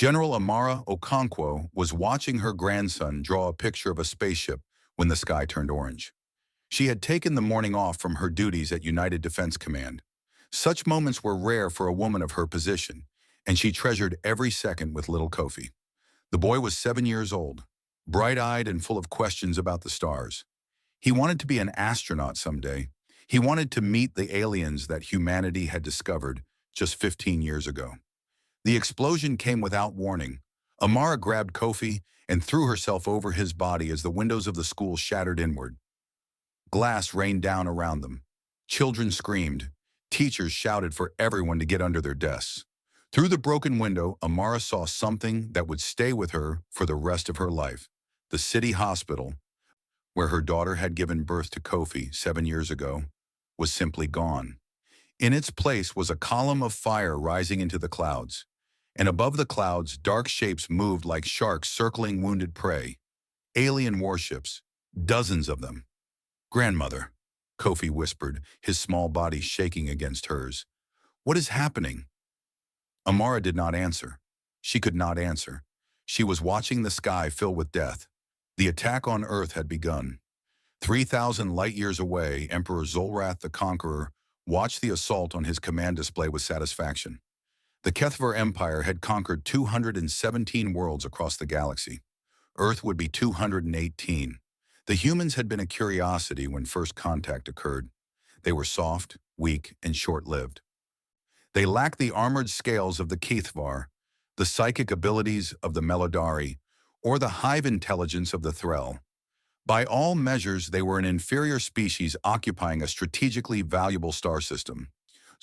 General Amara Okonkwo was watching her grandson draw a picture of a spaceship when the sky turned orange. She had taken the morning off from her duties at United Defense Command. Such moments were rare for a woman of her position, and she treasured every second with little Kofi. The boy was 7 years old, bright-eyed and full of questions about the stars. He wanted to be an astronaut someday. He wanted to meet the aliens that humanity had discovered just 15 years ago. The explosion came without warning. Amara grabbed Kofi and threw herself over his body as the windows of the school shattered inward. Glass rained down around them. Children screamed. Teachers shouted for everyone to get under their desks. Through the broken window, Amara saw something that would stay with her for the rest of her life. The city hospital, where her daughter had given birth to Kofi 7 years ago, was simply gone. In its place was a column of fire rising into the clouds, and above the clouds, dark shapes moved like sharks circling wounded prey. Alien warships, dozens of them. "Grandmother," Kofi whispered, his small body shaking against hers. "What is happening?" Amara did not answer. She could not answer. She was watching the sky fill with death. The attack on Earth had begun. 3,000 light-years away, Emperor Zolrath the Conqueror watched the assault on his command display with satisfaction. The Kethvar Empire had conquered 217 worlds across the galaxy. Earth would be 218. The humans had been a curiosity when first contact occurred. They were soft, weak, and short-lived. They lacked the armored scales of the Kethvar, the psychic abilities of the Melodari, or the hive intelligence of the Threll. By all measures, they were an inferior species occupying a strategically valuable star system.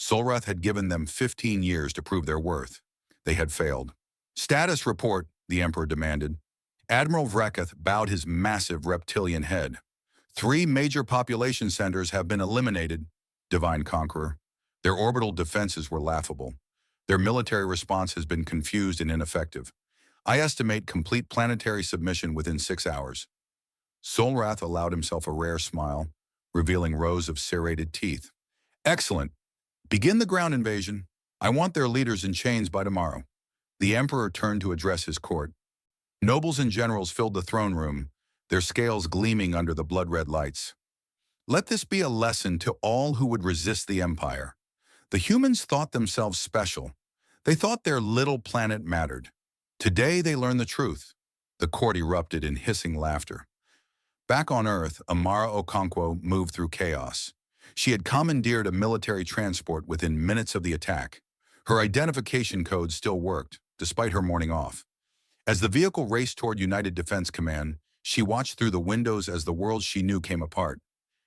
Zolrath had given them 15 years to prove their worth. They had failed. "Status report," the Emperor demanded. Admiral Vreketh bowed his massive reptilian head. "3 major population centers have been eliminated, Divine Conqueror. Their orbital defenses were laughable. Their military response has been confused and ineffective. I estimate complete planetary submission within 6 hours." Zolrath allowed himself a rare smile, revealing rows of serrated teeth. "Excellent. Begin the ground invasion. I want their leaders in chains by tomorrow." The Emperor turned to address his court. Nobles and generals filled the throne room, their scales gleaming under the blood-red lights. "Let this be a lesson to all who would resist the Empire. The humans thought themselves special. They thought their little planet mattered. Today they learn the truth." The court erupted in hissing laughter. Back on Earth, Amara Okonkwo moved through chaos. She had commandeered a military transport within minutes of the attack. Her identification code still worked, despite her morning off. As the vehicle raced toward United Defense Command, she watched through the windows as the world she knew came apart.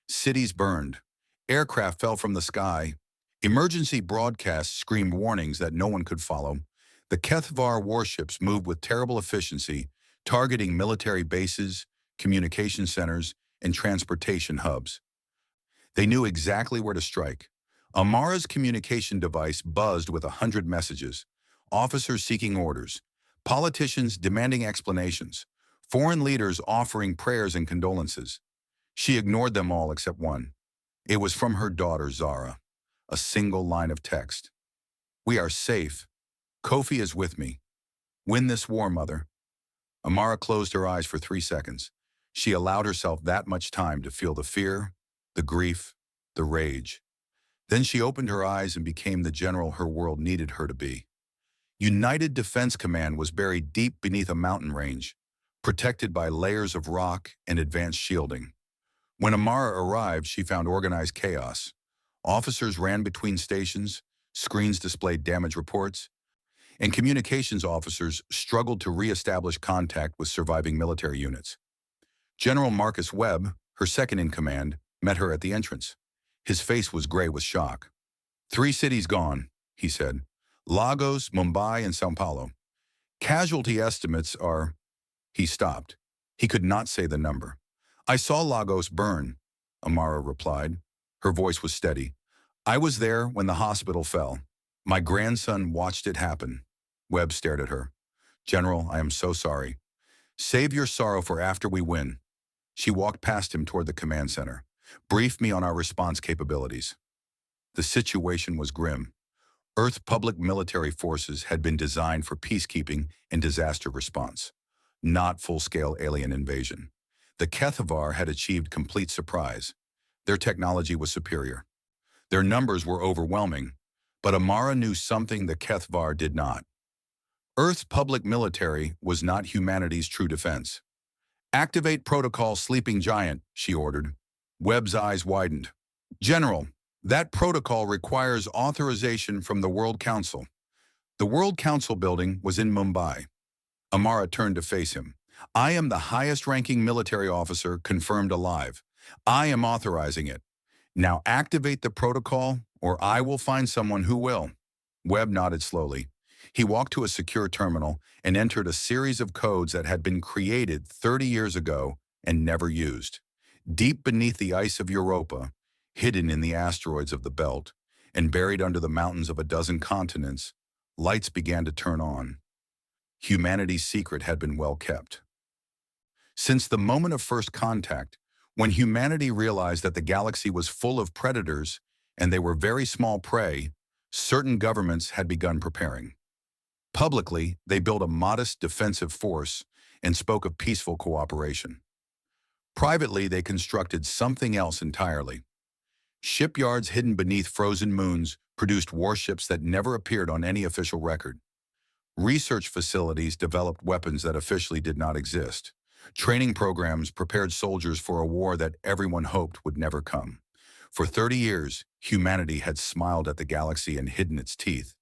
Cities burned. Aircraft fell from the sky. Emergency broadcasts screamed warnings that no one could follow. The Kethvar warships moved with terrible efficiency, targeting military bases, communication centers, and transportation hubs. They knew exactly where to strike. Amara's communication device buzzed with 100 messages, officers seeking orders, politicians demanding explanations, foreign leaders offering prayers and condolences. She ignored them all except one. It was from her daughter, Zara. A single line of text. "We are safe. Kofi is with me. Win this war, Mother." Amara closed her eyes for 3 seconds. She allowed herself that much time to feel the fear, the grief, the rage. Then she opened her eyes and became the general her world needed her to be. United Defense Command was buried deep beneath a mountain range, protected by layers of rock and advanced shielding. When Amara arrived, she found organized chaos. Officers ran between stations, screens displayed damage reports, and communications officers struggled to re-establish contact with surviving military units. General Marcus Webb, her second-in-command, met her at the entrance. His face was gray with shock. "3 cities gone," he said. "Lagos, Mumbai, and São Paulo. Casualty estimates are—" He stopped. He could not say the number. "I saw Lagos burn," Amara replied. Her voice was steady. "I was there when the hospital fell. My grandson watched it happen." Webb stared at her. "General, I am so sorry. Save your sorrow for after we win." She walked past him toward the command center. "Brief me on our response capabilities." The situation was grim. Earth's public military forces had been designed for peacekeeping and disaster response, not full-scale alien invasion. The Kethavar had achieved complete surprise. Their technology was superior. Their numbers were overwhelming, but Amara knew something the Kethavar did not. Earth's public military was not humanity's true defense. "Activate Protocol Sleeping Giant," she ordered. Webb's eyes widened. "General, that protocol requires authorization from the World Council." The World Council building was in Mumbai. Amara turned to face him. "I am the highest-ranking military officer confirmed alive. I am authorizing it. Now activate the protocol, or I will find someone who will." Webb nodded slowly. He walked to a secure terminal and entered a series of codes that had been created 30 years ago and never used. Deep beneath the ice of Europa, hidden in the asteroids of the belt, and buried under the mountains of a dozen continents, lights began to turn on. Humanity's secret had been well kept. Since the moment of first contact, when humanity realized that the galaxy was full of predators and they were very small prey, certain governments had begun preparing. Publicly, they built a modest defensive force and spoke of peaceful cooperation. Privately, they constructed something else entirely. Shipyards hidden beneath frozen moons produced warships that never appeared on any official record. Research facilities developed weapons that officially did not exist. Training programs prepared soldiers for a war that everyone hoped would never come. For 30 years, humanity had smiled at the galaxy and hidden its teeth.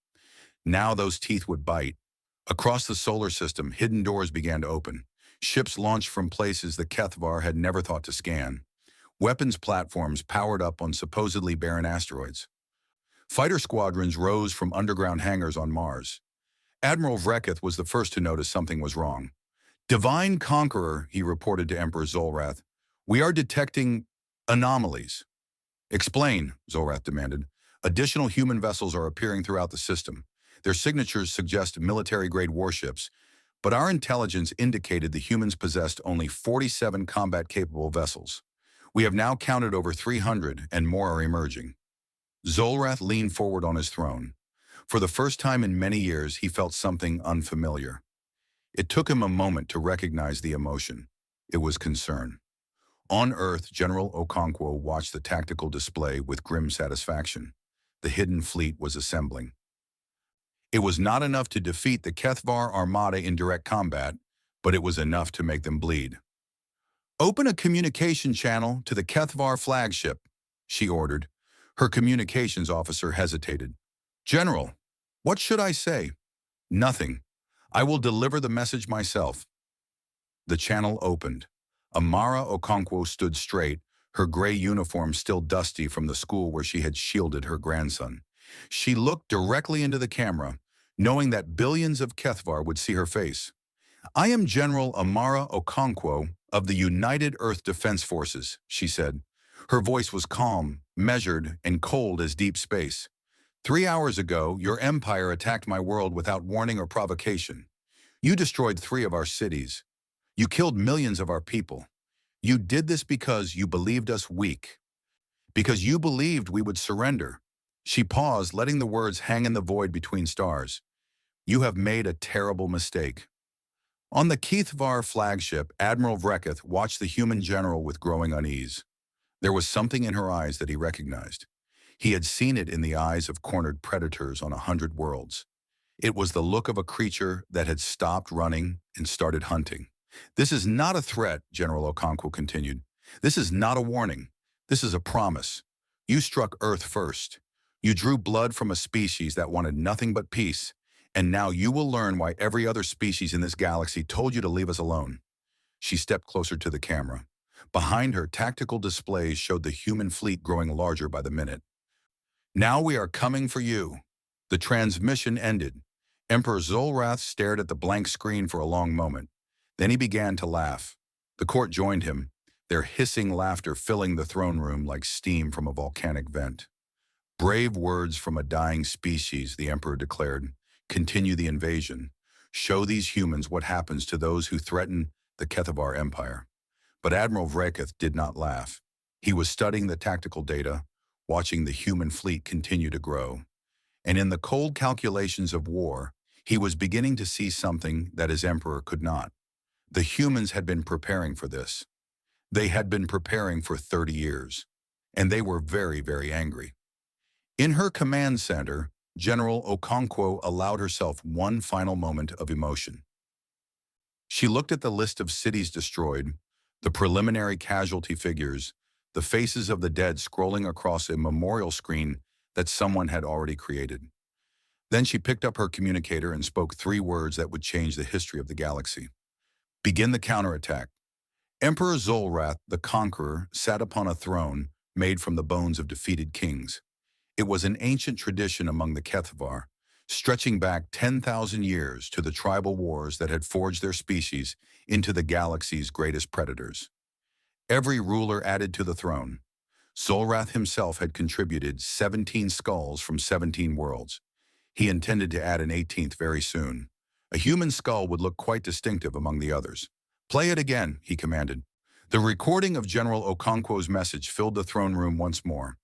Now those teeth would bite. Across the solar system, hidden doors began to open. Ships launched from places the Kethavar had never thought to scan. Weapons platforms powered up on supposedly barren asteroids. Fighter squadrons rose from underground hangars on Mars. Admiral Vreketh was the first to notice something was wrong. "Divine Conqueror," he reported to Emperor Zolrath, "we are detecting anomalies." "Explain," Zolrath demanded. "Additional human vessels are appearing throughout the system. Their signatures suggest military-grade warships, but our intelligence indicated the humans possessed only 47 combat-capable vessels. We have now counted over 300, and more are emerging." Zolrath leaned forward on his throne. For the first time in many years, he felt something unfamiliar. It took him a moment to recognize the emotion. It was concern. On Earth, General Okonkwo watched the tactical display with grim satisfaction. The hidden fleet was assembling. It was not enough to defeat the Kethavar Armada in direct combat, but it was enough to make them bleed. "Open a communication channel to the Kethavar flagship," she ordered. Her communications officer hesitated. "General, what should I say?" "Nothing. I will deliver the message myself." The channel opened. Amara Okonkwo stood straight, her gray uniform still dusty from the school where she had shielded her grandson. She looked directly into the camera, knowing that billions of Kethavar would see her face. "I am General Amara Okonkwo of the United Earth Defense Forces," she said. Her voice was calm, measured, and cold as deep space. "3 hours ago, your empire attacked my world without warning or provocation. You destroyed 3 of our cities. You killed millions of our people. You did this because you believed us weak. Because you believed we would surrender." She paused, letting the words hang in the void between stars. "You have made a terrible mistake." On the Kethavar flagship, Admiral Vreketh watched the human general with growing unease. There was something in her eyes that he recognized. He had seen it in the eyes of cornered predators on 100 worlds. It was the look of a creature that had stopped running and started hunting. "This is not a threat," General Okonkwo continued. "This is not a warning. This is a promise. You struck Earth first. You drew blood from a species that wanted nothing but peace, and now you will learn why every other species in this galaxy told you to leave us alone." She stepped closer to the camera. Behind her, tactical displays showed the human fleet growing larger by the minute. "Now we are coming for you." The transmission ended. Emperor Zolrath stared at the blank screen for a long moment. Then he began to laugh. The court joined him, their hissing laughter filling the throne room like steam from a volcanic vent. "Brave words from a dying species," the emperor declared. "Continue the invasion. Show these humans what happens to those who threaten the Kethavar Empire." But Admiral Vreketh did not laugh. He was studying the tactical data, watching the human fleet continue to grow. And in the cold calculations of war, he was beginning to see something that his emperor could not. The humans had been preparing for this. They had been preparing for 30 years. And they were very, very angry. In her command center, General Okonkwo allowed herself one final moment of emotion. She looked at the list of cities destroyed, the preliminary casualty figures, the faces of the dead scrolling across a memorial screen that someone had already created. Then she picked up her communicator and spoke 3 words that would change the history of the galaxy. Begin the counterattack. Emperor Zolrath, the Conqueror, sat upon a throne made from the bones of defeated kings. It was an ancient tradition among the Kethvar, stretching back 10,000 years to the tribal wars that had forged their species into the galaxy's greatest predators. Every ruler added to the throne. Zolrath himself had contributed 17 skulls from 17 worlds. He intended to add an 18th very soon. A human skull would look quite distinctive among the others. Play it again, he commanded. The recording of General Okonkwo's message filled the throne room once more.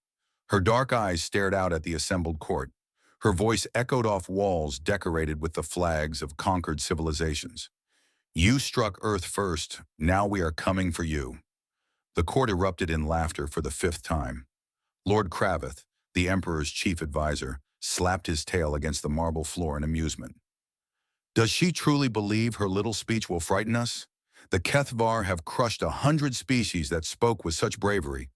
Her dark eyes stared out at the assembled court. Her voice echoed off walls decorated with the flags of conquered civilizations. You struck Earth first, now we are coming for you. The court erupted in laughter for the 5th time. Lord Kraveth, the Emperor's chief advisor, slapped his tail against the marble floor in amusement. Does she truly believe her little speech will frighten us? The Kethvar have crushed 100 species that spoke with such bravery.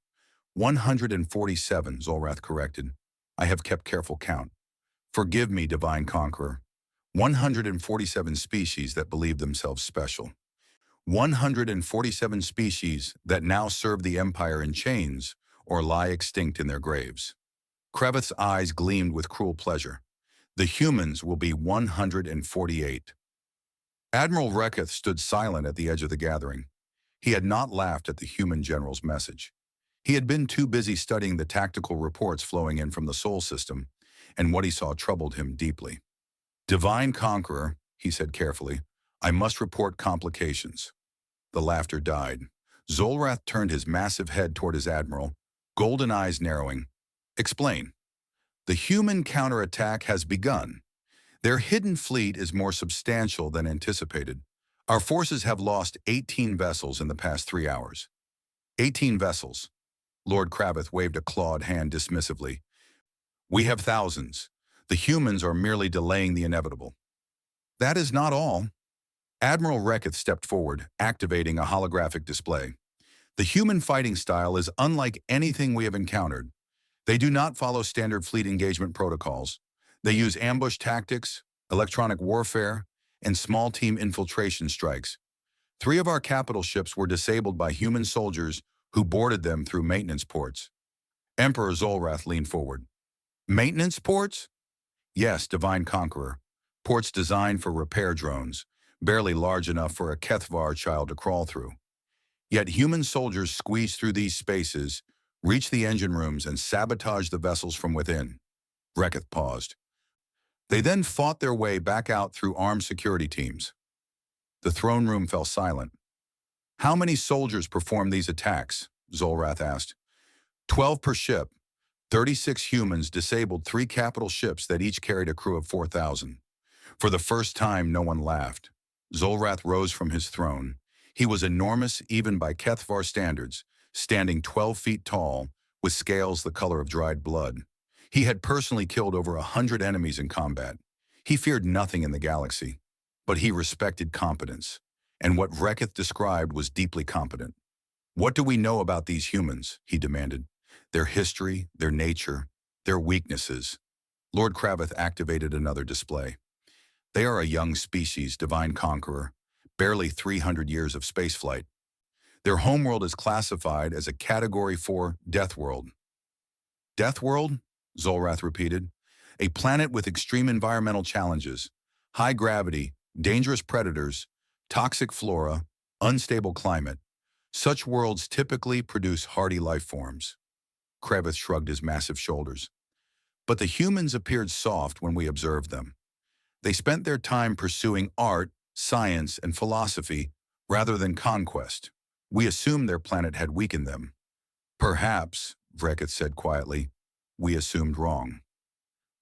147, Zolrath corrected. I have kept careful count. Forgive me, divine conqueror. 147 species that believe themselves special. 147 species that now serve the Empire in chains or lie extinct in their graves. Kraveth's eyes gleamed with cruel pleasure. The humans will be 148. Admiral Reketh stood silent at the edge of the gathering. He had not laughed at the human general's message. He had been too busy studying the tactical reports flowing in from the Sol system, and what he saw troubled him deeply. Divine Conqueror, he said carefully, I must report complications. The laughter died. Zolrath turned his massive head toward his admiral, golden eyes narrowing. Explain. The human counterattack has begun. Their hidden fleet is more substantial than anticipated. Our forces have lost 18 vessels in the past 3 hours. 18 vessels. Lord Kraveth waved a clawed hand dismissively. We have thousands. The humans are merely delaying the inevitable. That is not all. Admiral Reketh stepped forward, activating a holographic display. The human fighting style is unlike anything we have encountered. They do not follow standard fleet engagement protocols. They use ambush tactics, electronic warfare, and small team infiltration strikes. 3 of our capital ships were disabled by human soldiers who boarded them through maintenance ports. Emperor Zolrath leaned forward. Maintenance ports? Yes, Divine Conqueror. Ports designed for repair drones, barely large enough for a Kethvar child to crawl through. Yet human soldiers squeeze through these spaces, reach the engine rooms, and sabotage the vessels from within. Reketh paused. They then fought their way back out through armed security teams. The throne room fell silent. How many soldiers performed these attacks? Zolrath asked. 12 per ship. 36 humans disabled 3 capital ships that each carried a crew of 4,000. For the first time, no one laughed. Zolrath rose from his throne. He was enormous even by Kethvar standards, standing 12 feet tall, with scales the color of dried blood. He had personally killed over 100 enemies in combat. He feared nothing in the galaxy, but he respected competence, and what Reketh described was deeply competent. What do we know about these humans? He demanded. Their history, their nature, their weaknesses. Lord Kraveth activated another display. They are a young species, Divine Conqueror, barely 300 years of spaceflight. Their homeworld is classified as a Category 4 Death World. Death World? Zolrath repeated. A planet with extreme environmental challenges, high gravity, dangerous predators, toxic flora, unstable climate. Such worlds typically produce hardy life forms. Kraveth shrugged his massive shoulders. But the humans appeared soft when we observed them. They spent their time pursuing art, science, and philosophy rather than conquest. We assumed their planet had weakened them. Perhaps, Reketh said quietly, we assumed wrong.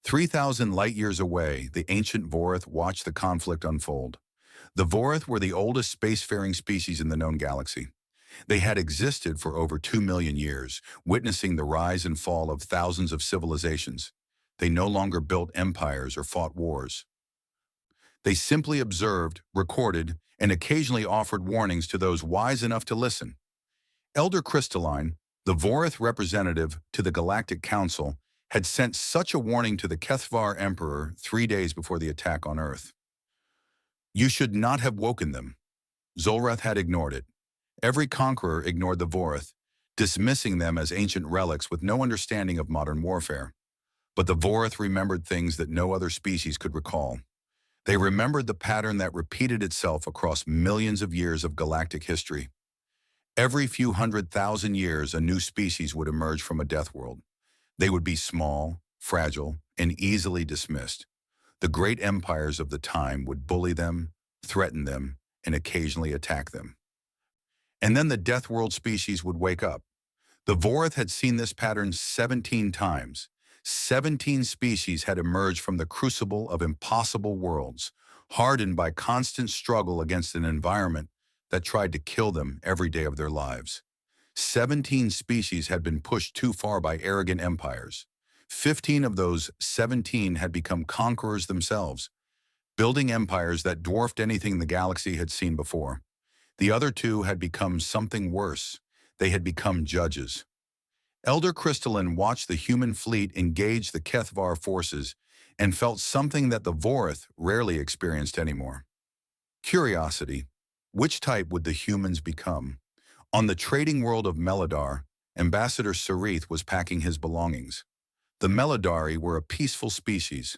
3,000 light-years away, the ancient Vorith watched the conflict unfold. The Vorith were the oldest spacefaring species in the known galaxy. They had existed for over 2 million years, witnessing the rise and fall of thousands of civilizations. They no longer built empires or fought wars. They simply observed, recorded, and occasionally offered warnings to those wise enough to listen. Elder Crystalline, the Vorith representative to the Galactic Council, had sent such a warning to the Kethvar Emperor 3 days before the attack on Earth. You should not have woken them. Zolrath had ignored it. Every conqueror ignored the Vorith, dismissing them as ancient relics with no understanding of modern warfare. But the Vorith remembered things that no other species could recall. They remembered the pattern that repeated itself across millions of years of galactic history. Every few 100,000 years, a new species would emerge from a death world. They would be small, fragile, and easily dismissed. The great empires of the time would bully them, threaten them, and occasionally attack them. And then the death world species would wake up. The Vorith had seen this pattern 17 times. 17 species had emerged from the crucible of impossible worlds, hardened by constant struggle against an environment that tried to kill them every day of their lives. 17 species had been pushed too far by arrogant empires. 15 of those 17 had become conquerors themselves, building empires that dwarfed anything the galaxy had seen before. The other two had become something worse. They had become judges. Elder Crystalline watched the human fleet engage the Kethvar forces and felt something that the Vorith rarely experienced anymore. Curiosity. Which type would the humans become? On the trading world of Melodar, Ambassador Sarith was packing his belongings. The Melodari were a peaceful species,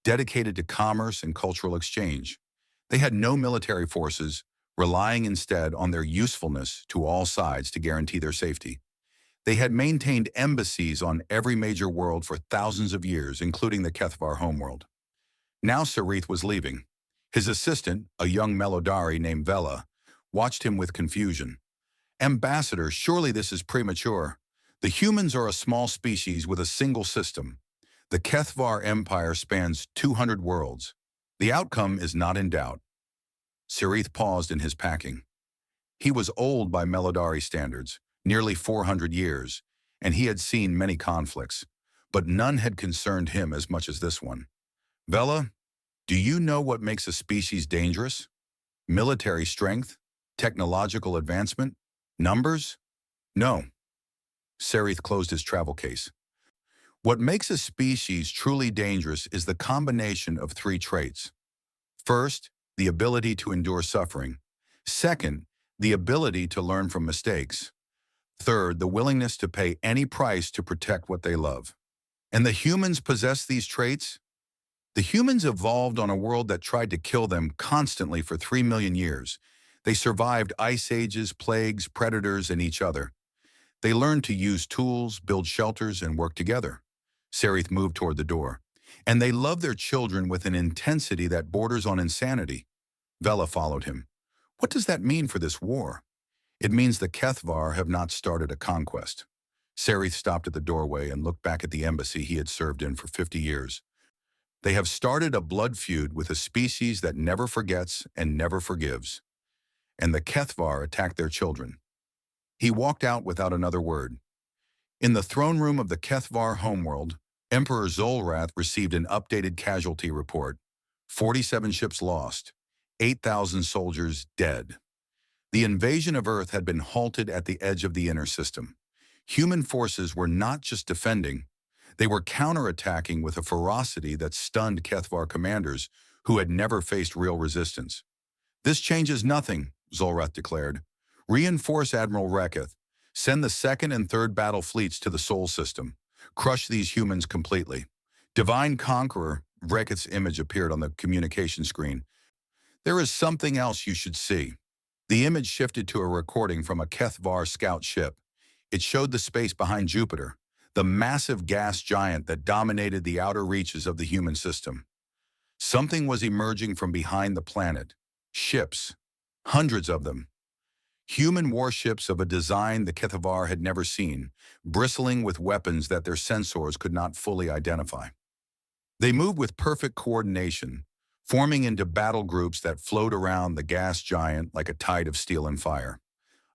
dedicated to commerce and cultural exchange. They had no military forces, relying instead on their usefulness to all sides to guarantee their safety. They had maintained embassies on every major world for thousands of years, including the Kethvar homeworld. Now Sarith was leaving. His assistant, a young Melodari named Vela, watched him with confusion. Ambassador, surely this is premature. The humans are a small species with a single system. The Kethvar Empire spans 200 worlds. The outcome is not in doubt. Sarith paused in his packing. He was old by Melodari standards, nearly 400 years, and he had seen many conflicts, but none had concerned him as much as this one. Vela, do you know what makes a species dangerous? Military strength? Technological advancement? Numbers? No. Sarith closed his travel case. What makes a species truly dangerous is the combination of three traits. First, the ability to endure suffering. Second, the ability to learn from mistakes. Third, the willingness to pay any price to protect what they love. And the humans possess these traits? The humans evolved on a world that tried to kill them constantly for 3 million years. They survived ice ages, plagues, predators, and each other. They learned to use tools, build shelters, and work together. Sarith moved toward the door. And they loved their children with an intensity that borders on insanity. Vela followed him. What does that mean for this war? It means the Kethvar have not started a conquest. Sarith stopped at the doorway and looked back at the embassy he had served in for 50 years. They have started a blood feud with a species that never forgets and never forgives. And the Kethvar attacked their children. He walked out without another word. In the throne room of the Kethvar homeworld, Emperor Zolrath received an updated casualty report. 47 ships lost, 8,000 soldiers dead. The invasion of Earth had been halted at the edge of the inner system. Human forces were not just defending, they were counterattacking with a ferocity that stunned Kethvar commanders who had never faced real resistance. This changes nothing, Zolrath declared. Reinforce Admiral Reketh. Send the second and third battle fleets to the Sol system. Crush these humans completely. Divine Conqueror, Reketh's image appeared on the communication screen. There is something else you should see. The image shifted to a recording from a Kethvar scout ship. It showed the space behind Jupiter, the massive gas giant that dominated the outer reaches of the human system. Something was emerging from behind the planet. Ships. Hundreds of them. Human warships of a design the Kethvar had never seen, bristling with weapons that their sensors could not fully identify. They moved with perfect coordination, forming into battle groups that flowed around the gas giant like a tide of steel and fire.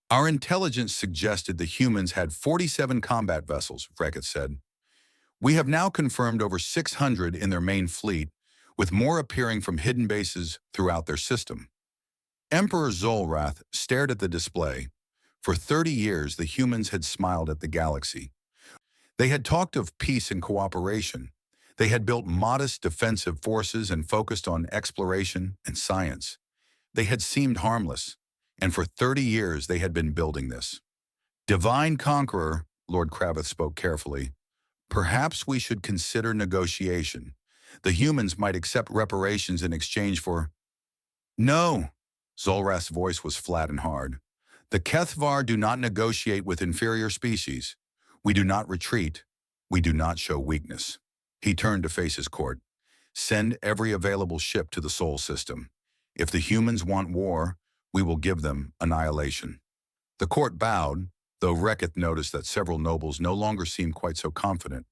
Our intelligence suggested the humans had 47 combat vessels, Reketh said. We have now confirmed over 600 in their main fleet, with more appearing from hidden bases throughout their system. Emperor Zolrath stared at the display. For 30 years, the humans had smiled at the galaxy. They had talked of peace and cooperation. They had built modest defensive forces and focused on exploration and science. They had seemed harmless, and for 30 years they had been building this. Divine Conqueror, Lord Kravith spoke carefully, perhaps we should consider negotiation. The humans might accept reparations in exchange for... No! Zolrath's voice was flat and hard. The Kethvar do not negotiate with inferior species. We do not retreat. We do not show weakness. He turned to face his court. Send every available ship to the Sol system. If the humans want war, we will give them annihilation. The court bowed, though Reketh noticed that several nobles no longer seemed quite so confident.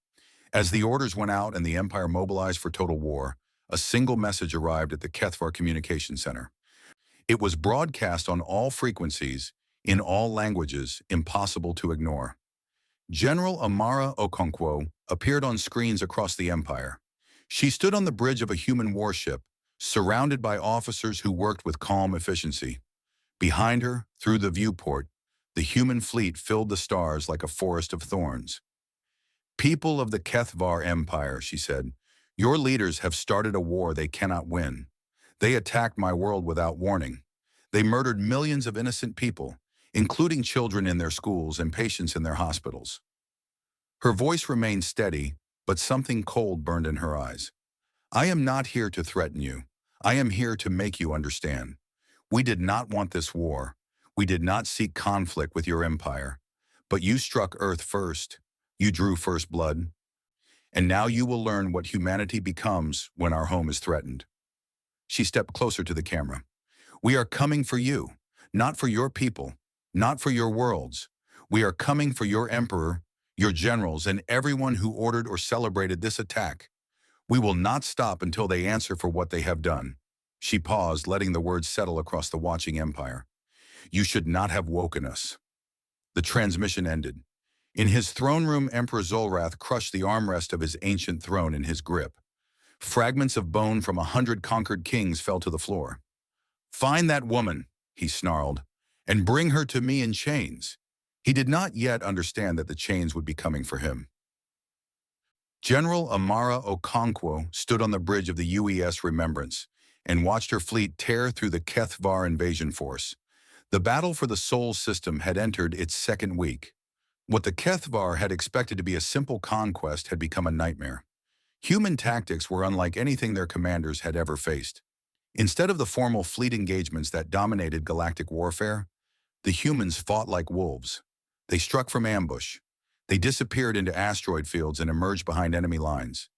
As the orders went out and the Empire mobilized for total war, a single message arrived at the Kethvar Communication Center. It was broadcast on all frequencies, in all languages, impossible to ignore. General Amara Okonkwo appeared on screens across the Empire. She stood on the bridge of a human warship, surrounded by officers who worked with calm efficiency. Behind her, through the viewport, the human fleet filled the stars like a forest of thorns. People of the Kethvar Empire, she said, your leaders have started a war they cannot win. They attacked my world without warning. They murdered millions of innocent people, including children in their schools and patients in their hospitals. Her voice remained steady, but something cold burned in her eyes. I am not here to threaten you. I am here to make you understand. We did not want this war. We did not seek conflict with your empire. But you struck Earth first. You drew first blood. And now you will learn what humanity becomes when our home is threatened. She stepped closer to the camera. We are coming for you, not for your people, not for your worlds. We are coming for your emperor, your generals, and everyone who ordered or celebrated this attack. We will not stop until they answer for what they have done. She paused, letting the words settle across the watching empire. You should not have woken us. The transmission ended. In his throne room, Emperor Zolrath crushed the armrest of his ancient throne in his grip. Fragments of bone from 100 conquered kings fell to the floor. Find that woman, he snarled, and bring her to me in chains. He did not yet understand that the chains would be coming for him. General Amara Okonkwo stood on the bridge of the UES Remembrance and watched her fleet tear through the Kethvar invasion force. The battle for the Sol system had entered its second week. What the Kethvar had expected to be a simple conquest had become a nightmare. Human tactics were unlike anything their commanders had ever faced. Instead of the formal fleet engagements that dominated galactic warfare, the humans fought like wolves. They struck from ambush. They disappeared into asteroid fields and emerged behind enemy lines.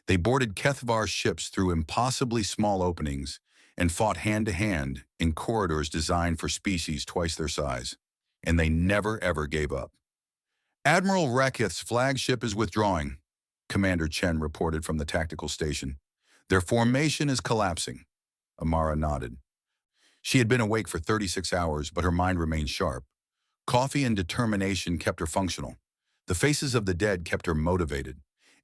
They boarded Kethvar ships through impossibly small openings and fought hand-to-hand in corridors designed for species twice their size. And they never ever gave up. Admiral Reketh's flagship is withdrawing, Commander Chen reported from the tactical station. Their formation is collapsing. Amara nodded. She had been awake for 36 hours, but her mind remained sharp. Coffee and determination kept her functional. The faces of the dead kept her motivated.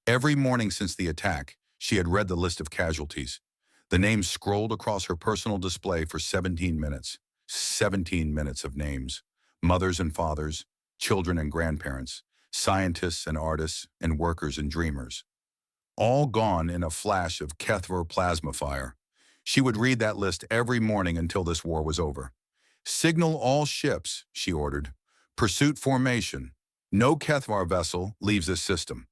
Every morning since the attack, she had read the list of casualties. The names scrolled across her personal display for 17 minutes. 17 minutes of names. Mothers and fathers, children and grandparents, scientists and artists, and workers and dreamers. All gone in a flash of Kethvar plasma fire. She would read that list every morning until this war was over. Signal all ships, she ordered. Pursuit formation. No Kethvar vessel leaves this system.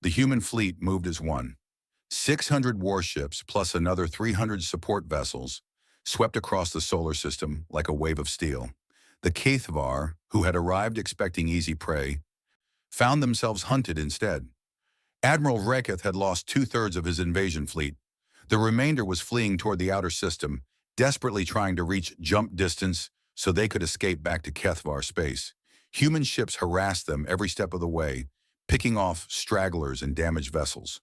The human fleet moved as one. 600 warships plus another 300 support vessels swept across the solar system like a wave of steel. The Kethvar, who had arrived expecting easy prey, found themselves hunted instead. Admiral Reketh had lost 2/3 of his invasion fleet. The remainder was fleeing toward the outer system, desperately trying to reach jump distance so they could escape back to Kethvar space. Human ships harassed them every step of the way, picking off stragglers and damaged vessels.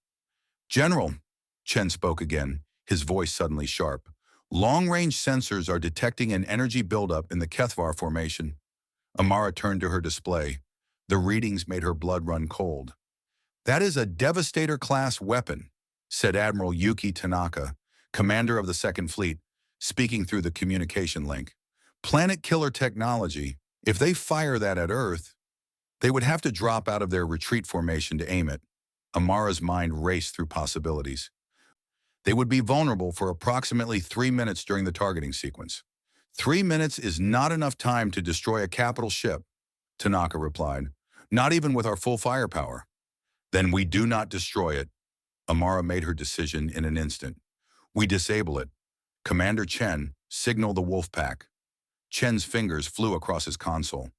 General, Chen spoke again, his voice suddenly sharp. Long-range sensors are detecting an energy buildup in the Kethvar formation. Amara turned to her display. The readings made her blood run cold. That is a Devastator-class weapon, said Admiral Yuki Tanaka, commander of the Second Fleet, speaking through the communication link. Planet killer technology. If they fire that at Earth, they would have to drop out of their retreat formation to aim it. Amara's mind raced through possibilities. They would be vulnerable for approximately 3 minutes during the targeting sequence. 3 minutes is not enough time to destroy a capital ship, Tanaka replied. Not even with our full firepower. Then we do not destroy it. Amara made her decision in an instant. We disable it. Commander Chen, signal the Wolfpack. Chen's fingers flew across his console.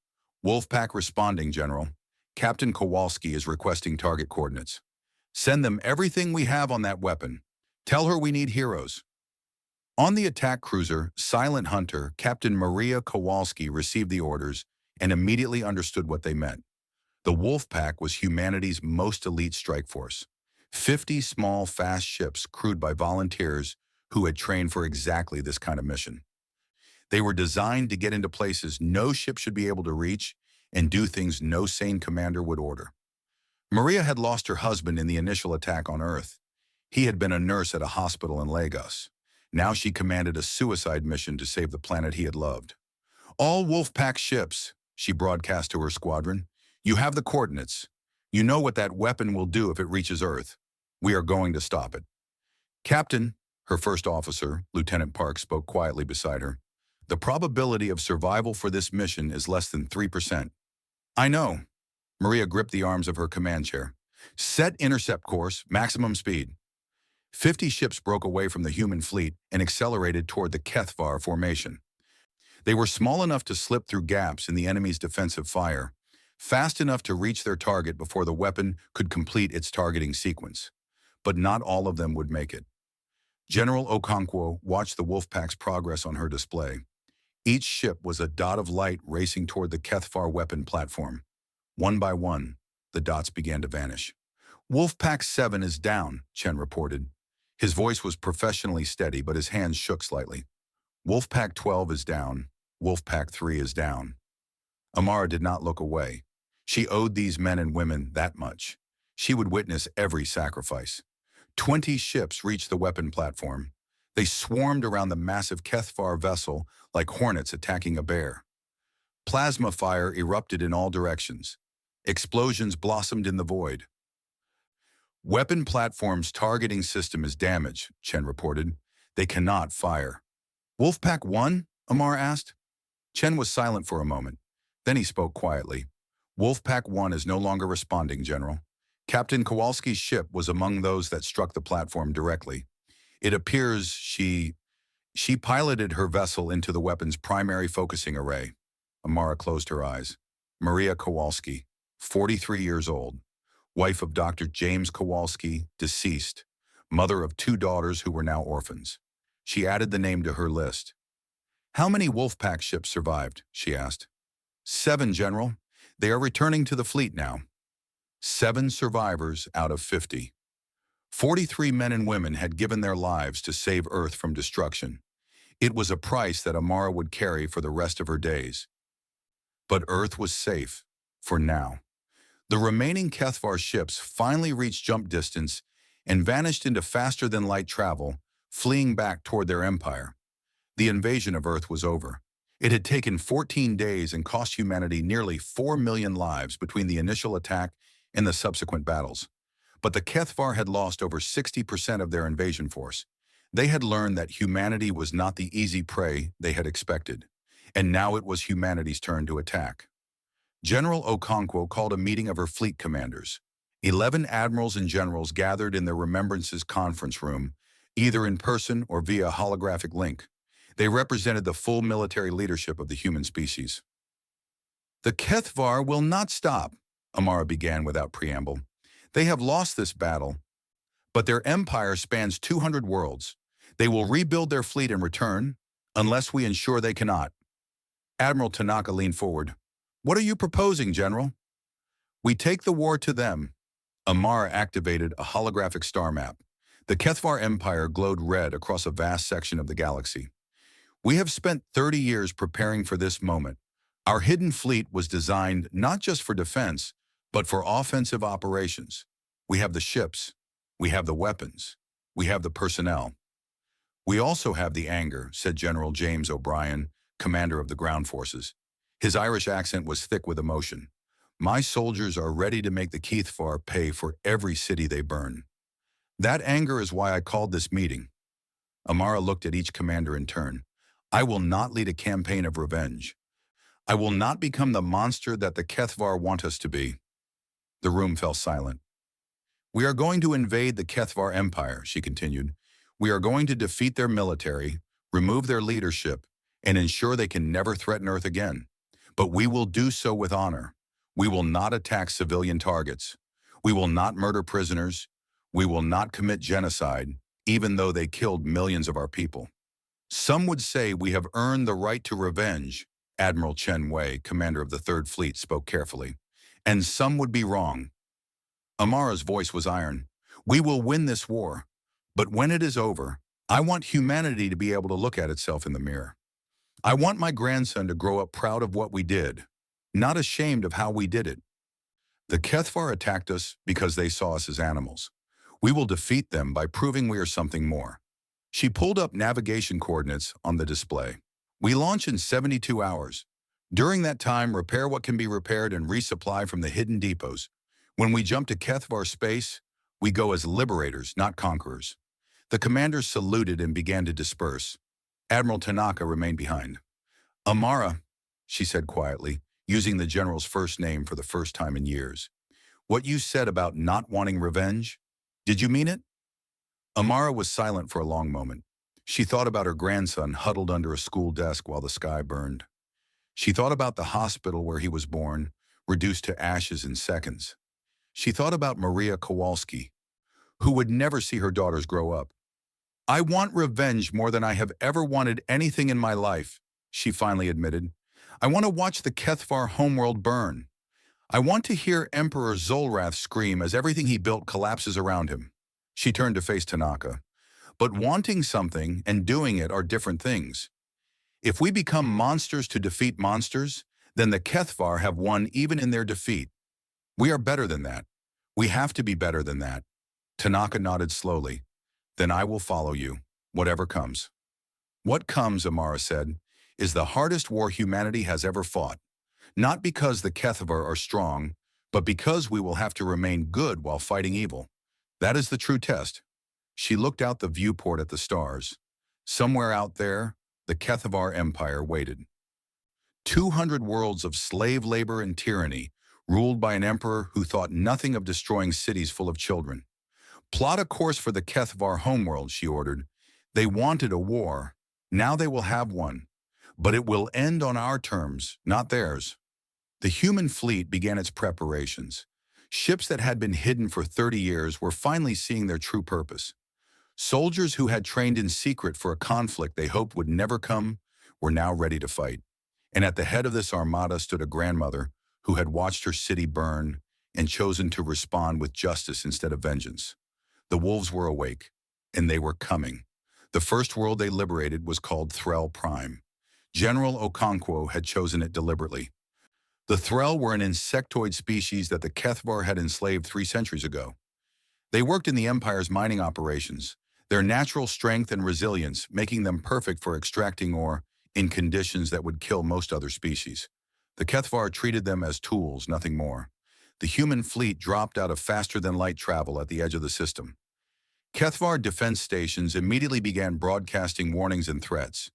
Wolfpack responding, General. Captain Kowalski is requesting target coordinates. Send them everything we have on that weapon. Tell her we need heroes. On the attack cruiser, Silent Hunter, Captain Maria Kowalski received the orders and immediately understood what they meant. The Wolfpack was humanity's most elite strike force. 50 small, fast ships crewed by volunteers who had trained for exactly this kind of mission. They were designed to get into places no ship should be able to reach and do things no sane commander would order. Maria had lost her husband in the initial attack on Earth. He had been a nurse at a hospital in Lagos. Now she commanded a suicide mission to save the planet he had loved. All Wolfpack ships, she broadcast to her squadron. You have the coordinates. You know what that weapon will do if it reaches Earth. We are going to stop it. Captain, her first officer, Lieutenant Park, spoke quietly beside her. The probability of survival for this mission is less than 3%. I know. Maria gripped the arms of her command chair. Set intercept course, maximum speed. 50 ships broke away from the human fleet and accelerated toward the Kethvar formation. They were small enough to slip through gaps in the enemy's defensive fire, fast enough to reach their target before the weapon could complete its targeting sequence. But not all of them would make it. General Okonkwo watched the Wolfpack's progress on her display. Each ship was a dot of light racing toward the Kethvar weapon platform. One by one, the dots began to vanish. Wolfpack 7 is down, Chen reported. His voice was professionally steady, but his hands shook slightly. Wolfpack 12 is down. Wolfpack 3 is down. Amara did not look away. She owed these men and women that much. She would witness every sacrifice. 20 ships reached the weapon platform. They swarmed around the massive Kethvar vessel like hornets attacking a bear. Plasma fire erupted in all directions. Explosions blossomed in the void. Weapon platform's targeting system is damaged, Chen reported. They cannot fire. Wolfpack 1? Amar asked. Chen was silent for a moment. Then he spoke quietly. Wolfpack 1 is no longer responding, General. Captain Kowalski's ship was among those that struck the platform directly. It appears she piloted her vessel into the weapon's primary focusing array. Amara closed her eyes. Maria Kowalski, 43 years old, wife of Dr. James Kowalski, deceased, mother of 2 daughters who were now orphans. She added the name to her list. How many Wolfpack ships survived? She asked. 7, General. They are returning to the fleet now. 7 survivors out of 50. 43 men and women had given their lives to save Earth from destruction. It was a price that Amara would carry for the rest of her days. But Earth was safe, for now. The remaining Kethvar ships finally reached jump distance and vanished into faster-than-light travel, fleeing back toward their empire. The invasion of Earth was over. It had taken 14 days and cost humanity nearly 4 million lives between the initial attack and the subsequent battles. But the Kethvar had lost over 60% of their invasion force. They had learned that humanity was not the easy prey they had expected, and now it was humanity's turn to attack. General Okonkwo called a meeting of her fleet commanders. 11 admirals and generals gathered in their Remembrances conference room, either in person or via holographic link. They represented the full military leadership of the human species. The Kethvar will not stop, Amara began without preamble. They have lost this battle, but their empire spans 200 worlds. They will rebuild their fleet and return, unless we ensure they cannot. Admiral Tanaka leaned forward. What are you proposing, General? We take the war to them. Amara activated a holographic star map. The Kethvar Empire glowed red across a vast section of the galaxy. We have spent 30 years preparing for this moment. Our hidden fleet was designed not just for defense, but for offensive operations. We have the ships. We have the weapons. We have the personnel. We also have the anger, said General James O'Brien, commander of the ground forces. His Irish accent was thick with emotion. My soldiers are ready to make the Kethvar pay for every city they burn. That anger is why I called this meeting. Amara looked at each commander in turn. I will not lead a campaign of revenge. I will not become the monster that the Kethvar want us to be. The room fell silent. We are going to invade the Kethvar Empire, she continued. We are going to defeat their military, remove their leadership, and ensure they can never threaten Earth again. But we will do so with honor. We will not attack civilian targets. We will not murder prisoners. We will not commit genocide, even though they killed millions of our people. Some would say we have earned the right to revenge, Admiral Chen Wei, commander of the Third Fleet, spoke carefully. And some would be wrong. Amara's voice was iron. We will win this war. But when it is over, I want humanity to be able to look at itself in the mirror. I want my grandson to grow up proud of what we did, not ashamed of how we did it. The Kethvar attacked us because they saw us as animals. We will defeat them by proving we are something more. She pulled up navigation coordinates on the display. We launch in 72 hours. During that time, repair what can be repaired and resupply from the hidden depots. When we jump to Kethvar space, we go as liberators, not conquerors. The commanders saluted and began to disperse. Admiral Tanaka remained behind. Amara, she said quietly, using the general's first name for the first time in years. What you said about not wanting revenge, did you mean it? Amara was silent for a long moment. She thought about her grandson huddled under a school desk while the sky burned. She thought about the hospital where he was born, reduced to ashes in seconds. She thought about Maria Kowalski, who would never see her daughters grow up. I want revenge more than I have ever wanted anything in my life, she finally admitted. I want to watch the Kethvar homeworld burn. I want to hear Emperor Zolrath scream as everything he built collapses around him. She turned to face Tanaka. But wanting something and doing it are different things. If we become monsters to defeat monsters, then the Kethvar have won even in their defeat. We are better than that. We have to be better than that. Tanaka nodded slowly. Then I will follow you, whatever comes. What comes, Amara said, is the hardest war humanity has ever fought. Not because the Kethvar are strong, but because we will have to remain good while fighting evil. That is the true test. She looked out the viewport at the stars. Somewhere out there, the Kethvar Empire waited. 200 worlds of slave labor and tyranny, ruled by an emperor who thought nothing of destroying cities full of children. Plot a course for the Kethvar homeworld, she ordered. They wanted a war. Now they will have one. But it will end on our terms, not theirs. The human fleet began its preparations. Ships that had been hidden for 30 years were finally seeing their true purpose. Soldiers who had trained in secret for a conflict they hoped would never come were now ready to fight. And at the head of this armada stood a grandmother who had watched her city burn and chosen to respond with justice instead of vengeance. The wolves were awake, and they were coming. The first world they liberated was called Threll Prime. General Okonkwo had chosen it deliberately. The Threll were an insectoid species that the Kethvar had enslaved 3 centuries ago. They worked in the Empire's mining operations, their natural strength and resilience making them perfect for extracting ore in conditions that would kill most other species. The Kethvar treated them as tools, nothing more. The human fleet dropped out of faster-than-light travel at the edge of the system. Kethvar defense stations immediately began broadcasting warnings and threats.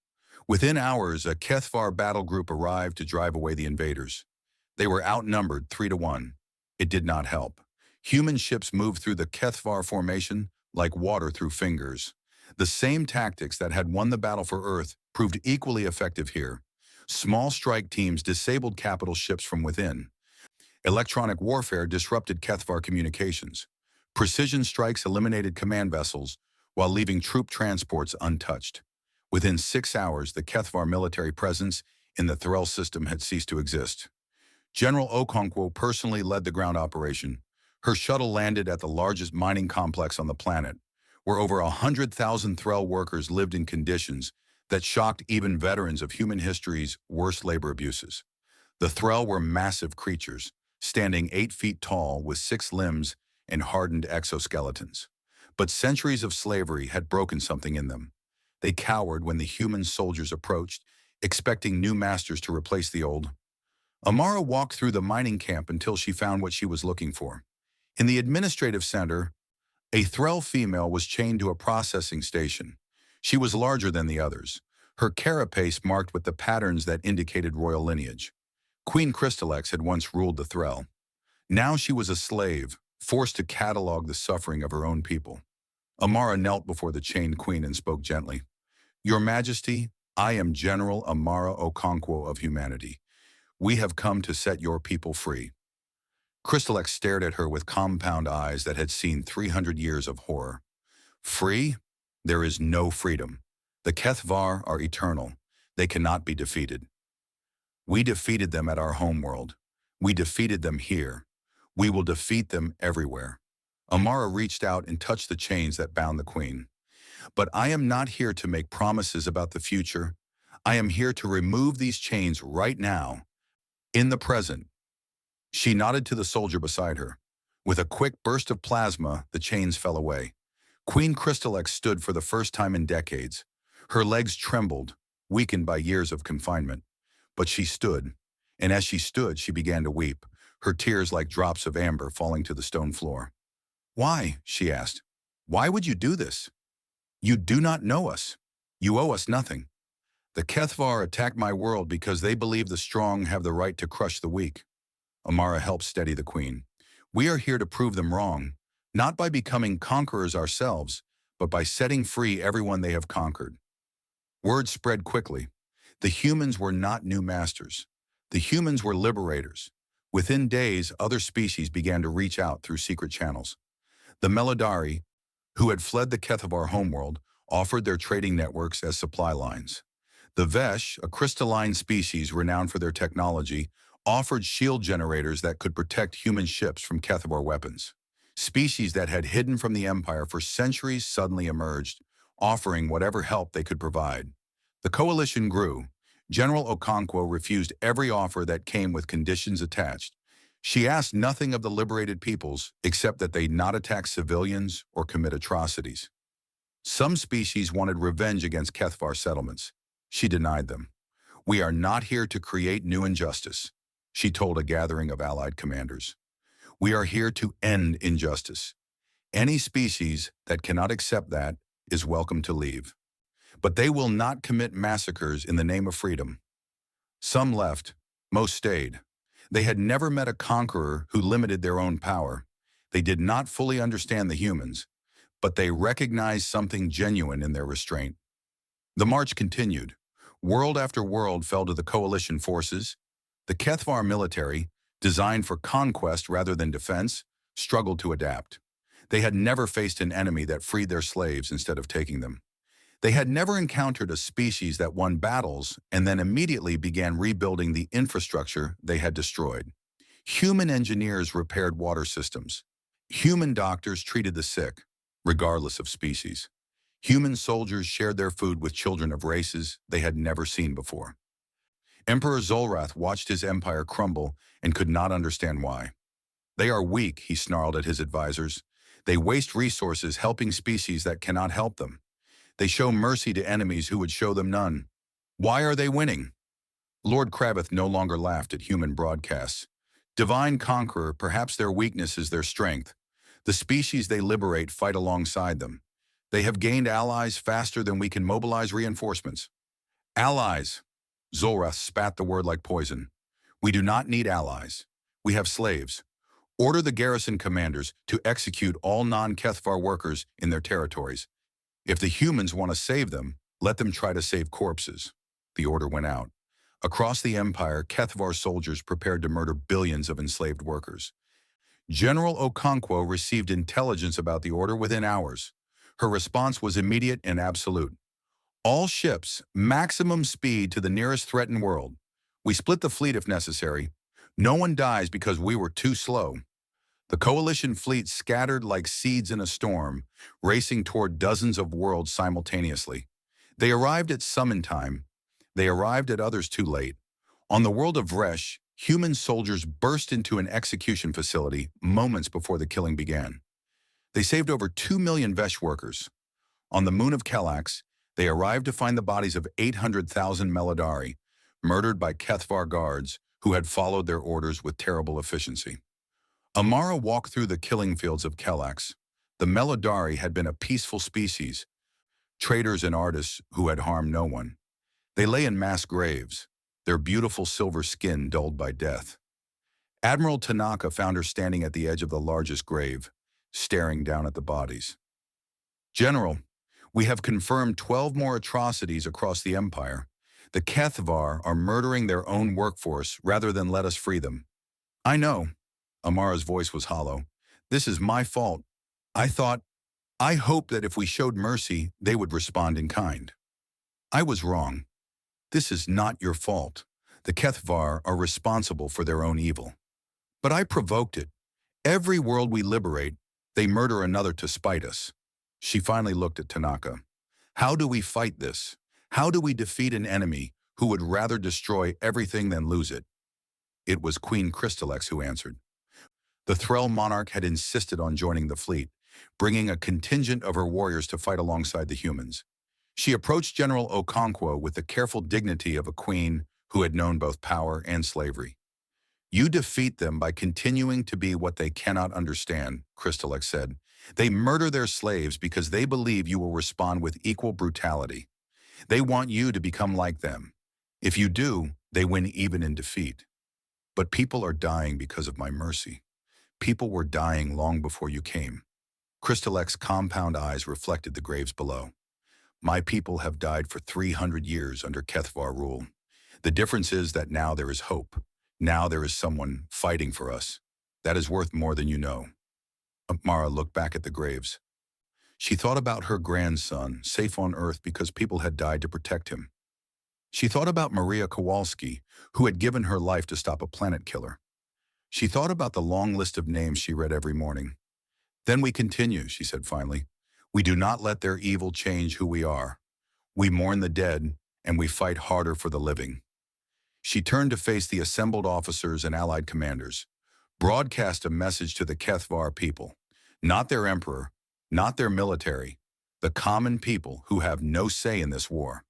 Within hours, a Kethvar battle group arrived to drive away the invaders. They were outnumbered 3-1. It did not help. Human ships moved through the Kethvar formation like water through fingers. The same tactics that had won the battle for Earth proved equally effective here. Small strike teams disabled capital ships from within. Electronic warfare disrupted Kethvar communications. Precision strikes eliminated command vessels while leaving troop transports untouched. Within 6 hours, the Kethvar military presence in the Threll system had ceased to exist. General Okonkwo personally led the ground operation. Her shuttle landed at the largest mining complex on the planet, where over 100,000 Thrall workers lived in conditions that shocked even veterans of human history's worst labor abuses. The Thrall were massive creatures, standing 8 feet tall with 6 limbs and hardened exoskeletons. But centuries of slavery had broken something in them. They cowered when the human soldiers approached, expecting new masters to replace the old. Amara walked through the mining camp until she found what she was looking for. In the administrative center, a Thrall female was chained to a processing station. She was larger than the others, her carapace marked with the patterns that indicated royal lineage. Queen Crystalex had once ruled the Thrall. Now she was a slave, forced to catalog the suffering of her own people. Amara knelt before the chained queen and spoke gently. "Your Majesty, I am General Amara Okonkwo of humanity. We have come to set your people free." Crystalex stared at her with compound eyes that had seen 300 years of horror. "Free? There is no freedom. The Kethvar are eternal. They cannot be defeated. We defeated them at our homeworld. We defeated them here. We will defeat them everywhere." Amara reached out and touched the chains that bound the queen. "But I am not here to make promises about the future. I am here to remove these chains right now, in the present." She nodded to the soldier beside her. With a quick burst of plasma, the chains fell away. Queen Crystalex stood for the first time in decades. Her legs trembled, weakened by years of confinement. But she stood, and as she stood, she began to weep, her tears like drops of amber falling to the stone floor. "Why?" she asked. "Why would you do this? You do not know us. You owe us nothing. The Kethvar attacked my world because they believe the strong have the right to crush the weak." Amara helped steady the queen. "We are here to prove them wrong, not by becoming conquerors ourselves, but by setting free everyone they have conquered." Word spread quickly. The humans were not new masters. The humans were liberators. Within days, other species began to reach out through secret channels. The Melodari, who had fled the Kethvar homeworld, offered their trading networks as supply lines. The Vesh, a crystalline species renowned for their technology, offered shield generators that could protect human ships from Kethvar weapons. Species that had hidden from the Empire for centuries suddenly emerged, offering whatever help they could provide. The coalition grew. General Okonkwo refused every offer that came with conditions attached. She asked nothing of the liberated peoples except that they not attack civilians or commit atrocities. Some species wanted revenge against Kethvar settlements. She denied them. "We are not here to create new injustice," she told a gathering of allied commanders. "We are here to end injustice. Any species that cannot accept that is welcome to leave. But they will not commit massacres in the name of freedom." Some left, most stayed. They had never met a conqueror who limited their own power. They did not fully understand the humans, but they recognized something genuine in their restraint. The march continued. World after world fell to the coalition forces. The Kethvar military, designed for conquest rather than defense, struggled to adapt. They had never faced an enemy that freed their slaves instead of taking them. They had never encountered a species that won battles and then immediately began rebuilding the infrastructure they had destroyed. Human engineers repaired water systems. Human doctors treated the sick, regardless of species. Human soldiers shared their food with children of races they had never seen before. Emperor Zolrath watched his empire crumble and could not understand why. "They are weak," he snarled at his advisors. "They waste resources helping species that cannot help them. They show mercy to enemies who would show them none. Why are they winning?" Lord Krabbeth no longer laughed at human broadcasts. "Divine Conqueror, perhaps their weakness is their strength. The species they liberate fight alongside them. They have gained allies faster than we can mobilize reinforcements." "Allies!" Zolrath spat the word like poison. "We do not need allies. We have slaves. Order the garrison commanders to execute all non-Kethvar workers in their territories. If the humans want to save them, let them try to save corpses." The order went out. Across the Empire, Kethvar soldiers prepared to murder billions of enslaved workers. General Okonkwo received intelligence about the order within hours. Her response was immediate and absolute. "All ships, maximum speed to the nearest threatened world. We split the fleet if necessary. No one dies because we were too slow." The coalition fleet scattered like seeds in a storm, racing toward dozens of worlds simultaneously. They arrived at some in time. They arrived at others too late. On the world of Vresh, human soldiers burst into an execution facility moments before the killing began. They saved over 2 million Vesh workers. On the moon of Kelax, they arrived to find the bodies of 800,000 Melodari, murdered by Kethvar guards who had followed their orders with terrible efficiency. Amara walked through the killing fields of Kelax. The Melodari had been a peaceful species, traders and artists who had harmed no one. They lay in mass graves, their beautiful silver skin dulled by death. Admiral Tanaka found her standing at the edge of the largest grave, staring down at the bodies. "General, we have confirmed 12 more atrocities across the Empire. The Kethvar are murdering their own workforce rather than let us free them." "I know." Amara's voice was hollow. "This is my fault. I hoped that if we showed mercy, they would respond in kind. I was wrong. This is not your fault. The Kethvar are responsible for their own evil. But I provoked it. Every world we liberate, they murder another to spite us." She finally looked at Tanaka. "How do we fight this? How do we defeat an enemy who would rather destroy everything than lose it?" It was Queen Crystalex who answered. The Threll monarch had insisted on joining the fleet, bringing a contingent of her warriors to fight alongside the humans. She approached General Okonkwo with the careful dignity of a queen who had known both power and slavery. "You defeat them by continuing to be what they cannot understand," Crystalex said. "They murder their slaves because they believe you will respond with equal brutality. They want you to become like them. If you do, they win even in defeat. But people are dying because of my mercy. People were dying long before you came." Crystalex's compound eyes reflected the graves below. "My people have died for 300 years under Kethvar rule. The difference is that now there is hope. Now there is someone fighting for us. That is worth more than you know." Amara looked back at the graves. She thought about her grandson, safe on Earth because people had died to protect him. She thought about Maria Kowalski, who had given her life to stop a planet killer. She thought about the long list of names she read every morning. "Then we continue," she said finally. "We do not let their evil change who we are. We mourn the dead, and we fight harder for the living." She turned to face the assembled officers and allied commanders. "Broadcast a message to the Kethvar people, not their emperor, not their military, the common people who have no say in this war."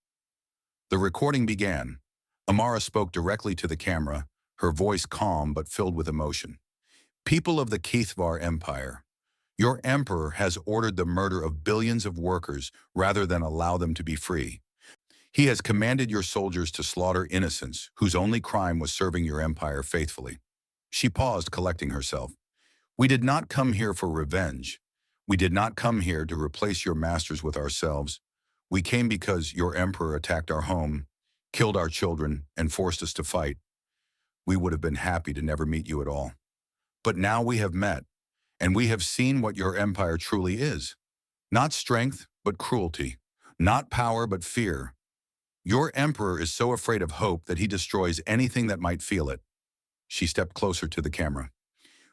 The recording began. Amara spoke directly to the camera, her voice calm but filled with emotion. "People of the Kethvar Empire, your emperor has ordered the murder of billions of workers rather than allow them to be free. He has commanded your soldiers to slaughter innocents whose only crime was serving your empire faithfully." She paused, collecting herself. "We did not come here for revenge. We did not come here to replace your masters with ourselves. We came because your emperor attacked our home, killed our children, and forced us to fight. We would have been happy to never meet you at all. But now we have met, and we have seen what your empire truly is. Not strength, but cruelty. Not power, but fear. Your emperor is so afraid of hope that he destroys anything that might feel it." She stepped closer to the camera.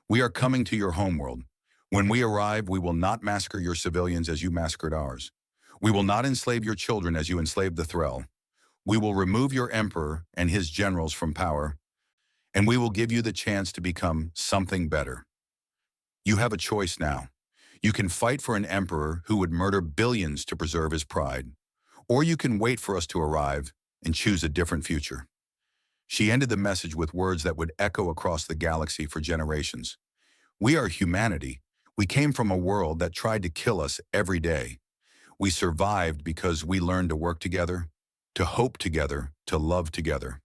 "We are coming to your homeworld. When we arrive, we will not massacre your civilians as you massacred ours. We will not enslave your children as you enslaved the Threll. We will remove your emperor and his generals from power, and we will give you the chance to become something better. You have a choice now. You can fight for an emperor who would murder billions to preserve his pride, or you can wait for us to arrive and choose a different future." She ended the message with words that would echo across the galaxy for generations. "We are humanity. We came from a world that tried to kill us every day. We survived because we learned to work together, to hope together, to love together.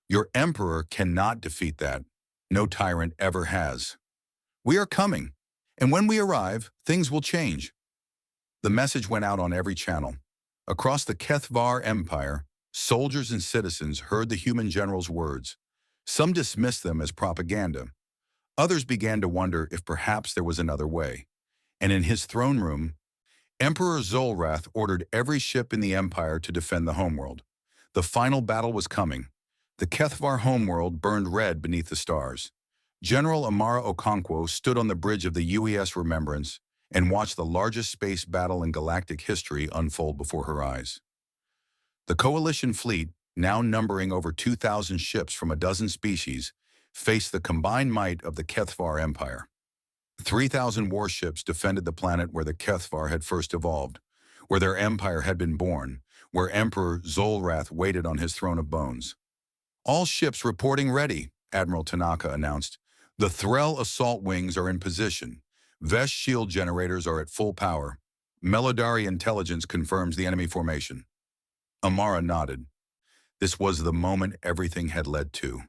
Your emperor cannot defeat that. No tyrant ever has. We are coming, and when we arrive, things will change." The message went out on every channel. Across the Kethvar Empire, soldiers and citizens heard the human general's words. Some dismissed them as propaganda. Others began to wonder if perhaps there was another way. And in his throne room, Emperor Zolrath ordered every ship in the Empire to defend the homeworld. The final battle was coming. The Kethvar homeworld burned red beneath the stars. General Amara Okonkwo stood on the bridge of the UES Remembrance and watched the largest space battle in galactic history unfold before her eyes. The Coalition fleet, now numbering over 2,000 ships from a dozen species, faced the combined might of the Kethvar Empire. 3,000 warships defended the planet where the Kethvar had first evolved, where their empire had been born, where Emperor Zolrath waited on his throne of bones. All ships reporting ready, Admiral Tanaka announced. The Threll assault wings are in position. Vesh shield generators are at full power. Melodari intelligence confirms the enemy formation. Amara nodded. This was the moment everything had led to.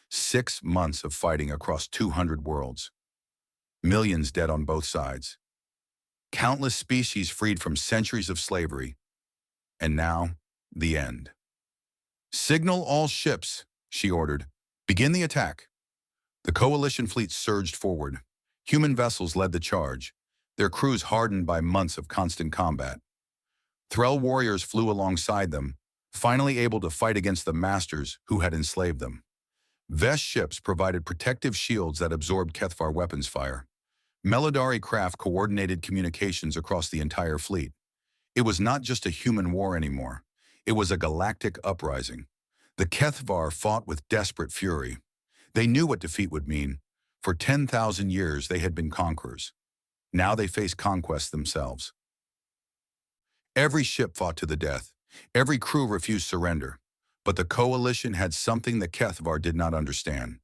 6 months of fighting across 200 worlds. Millions dead on both sides. Countless species freed from centuries of slavery. And now, the end. Signal all ships, she ordered. Begin the attack. The Coalition fleet surged forward. Human vessels led the charge, their crews hardened by months of constant combat. Threll warriors flew alongside them, finally able to fight against the masters who had enslaved them. Vesh ships provided protective shields that absorbed Kethvar weapons fire. Melodari craft coordinated communications across the entire fleet. It was not just a human war anymore. It was a galactic uprising. The Kethvar fought with desperate fury. They knew what defeat would mean. For 10,000 years, they had been conquerors. Now they faced conquest themselves. Every ship fought to the death. Every crew refused surrender. But the Coalition had something the Kethvar did not understand.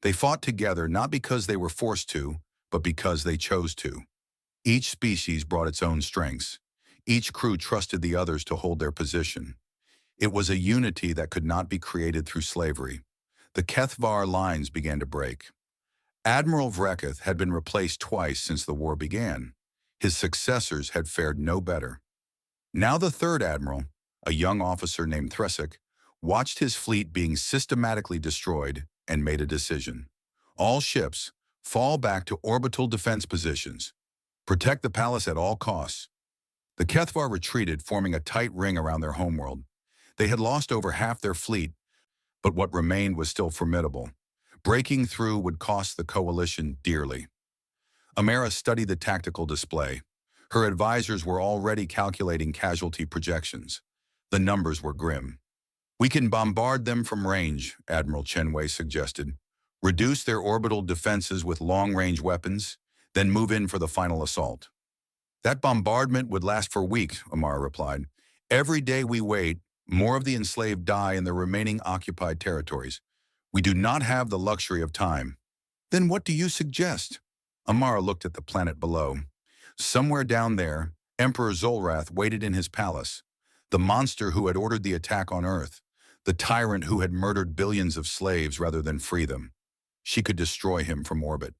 They fought together not because they were forced to, but because they chose to. Each species brought its own strengths. Each crew trusted the others to hold their position. It was a unity that could not be created through slavery. The Kethvar lines began to break. Admiral Vreketh had been replaced twice since the war began. His successors had fared no better. Now the third admiral, a young officer named Thresik, watched his fleet being systematically destroyed and made a decision. All ships, fall back to orbital defense positions. Protect the palace at all costs. The Kethvar retreated, forming a tight ring around their homeworld. They had lost over half their fleet, but what remained was still formidable. Breaking through would cost the Coalition dearly. Amara studied the tactical display. Her advisors were already calculating casualty projections. The numbers were grim. We can bombard them from range, Admiral Chenwei suggested. Reduce their orbital defenses with long-range weapons, then move in for the final assault. That bombardment would last for weeks, Amara replied. Every day we wait, more of the enslaved die in the remaining occupied territories. We do not have the luxury of time. Then what do you suggest? Amara looked at the planet below. Somewhere down there, Emperor Zolrath waited in his palace. The monster who had ordered the attack on Earth. The tyrant who had murdered billions of slaves rather than free them. She could destroy him from orbit.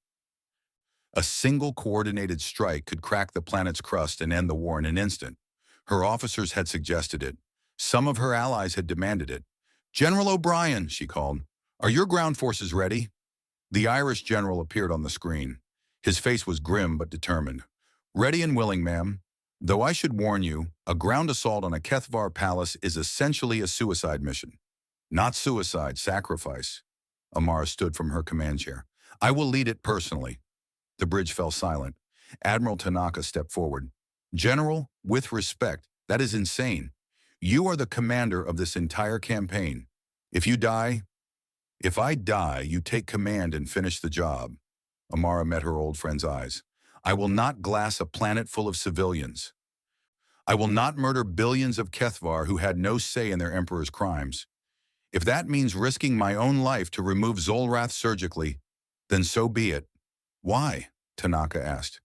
A single coordinated strike could crack the planet's crust and end the war in an instant. Her officers had suggested it. Some of her allies had demanded it. General O'Brien, she called, are your ground forces ready? The Irish general appeared on the screen. His face was grim but determined. Ready and willing, ma'am. Though I should warn you, a ground assault on a Kethvar palace is essentially a suicide mission. Not suicide, sacrifice. Amara stood from her command chair. I will lead it personally. The bridge fell silent. Admiral Tanaka stepped forward. General, with respect, that is insane. You are the commander of this entire campaign. If I die, you take command and finish the job. Amara met her old friend's eyes. I will not glass a planet full of civilians. I will not murder billions of Kethvar who had no say in their emperor's crimes. If that means risking my own life to remove Zolrath surgically, then so be it. Why? Tanaka asked.